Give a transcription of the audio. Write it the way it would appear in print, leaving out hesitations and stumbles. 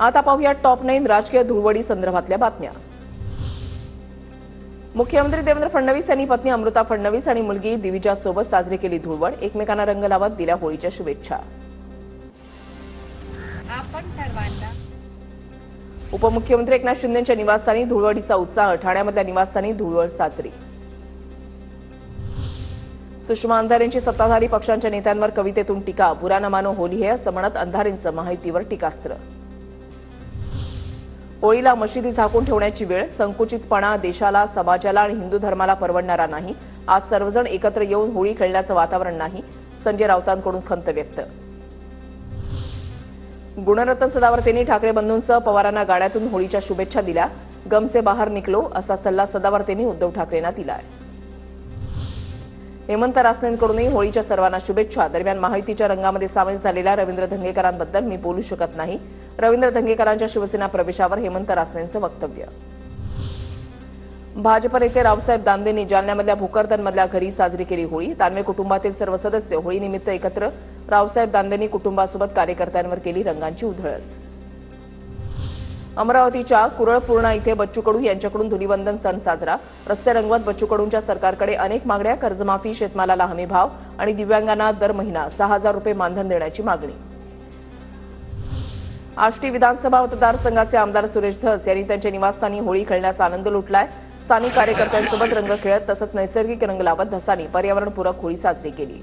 आता पाहूया टॉप 9 राजकीय धुळवडी संदर्भातल्या बातम्या। मुख्यमंत्री देवेंद्र फडणवीस यांनी पत्नी अमृता फडणवीस आणि मुलगी दिविजा सोबत साजरी केली धुळवड। एकमेकांना रंग लावत दिल्या होळीच्या शुभेच्छा। उपमुख्यमंत्री एकनाथ शिंदेंच्या निवासस्थानी धुळवडीचा उत्साह। ठाण्यामधल्या निवासस्थानी धुळवड साजरी। सुषमा अंधारेंची सत्ताधारी पक्षांच्या नेत्यांवर कवितेतून टीका। बुरा न मानो होली है असं म्हणत अंधारेंचं महायुतीवर टीकास्त्र। होळीला मशिदी झाकून ठेवण्याची वेळ। संकुचितपणा देशाला, समाजाला आणि हिंदू धर्माला परवडणारा नाही। आज सर्वजण एकत्र येऊन होळी खेळण्याचं वातावरण नाही। संजय राऊतांकडून खंत व्यक्त। गुणरत्न सदावर्तेंनी ठाकरे बंधूंसह पवारांना गाड्यातून होळीच्या शुभेच्छा दिल्या। गम से बाहर निकलो असा सल्ला सदावर्तेंनी उद्धव ठाकरेंना दिलाय। हेमंत रासनेंकडूनही होळीच्या सर्वांना शुभेच्छा। दरम्यान महायुतीच्या रंगामध्ये सामील झालेल्या रवींद्र धंगेकरांबद्दल मी बोलू शकत नाही। रवींद्र धंगेकरांच्या शिवसेना प्रवेशावर हेमंत रासनेंचं वक्तव्य। भाजप नेते रावसाहेब दानवेंनी जालन्यामधल्या भोकरदनमधल्या घरी साजरी केली होळी। दानवे कुटुंबातील सर्व सदस्य होळीनिमित्त एकत्र। रावसाहेब दानवेंनी कुटुंबासोबत कार्यकर्त्यांवर केली रंगांची उधळण। अमरावतीच्या कुरळपूर्णा इथे बच्चू कडू यांच्याकडून धुलीवंदन सण साजरा। रस्ते रंगवत बच्चू कडूंच्या सरकारकडे अनेक मागण्या। कर्जमाफी, शेतमालाला हमीभाव आणि दिव्यांगांना दर महिना 6,000 रुपये मानधन देण्याची मागणी। आष्टी विधानसभा मतदारसंघाचे आमदार सुरेश धस यांनी त्यांच्या निवासस्थानी होळी खेळण्याचा आनंद लुटलाय। स्थानिक कार्यकर्त्यांसोबत रंग खेळत तसंच नैसर्गिक रंग लावत धसांनी पर्यावरणपूरक होळी साजरी केली।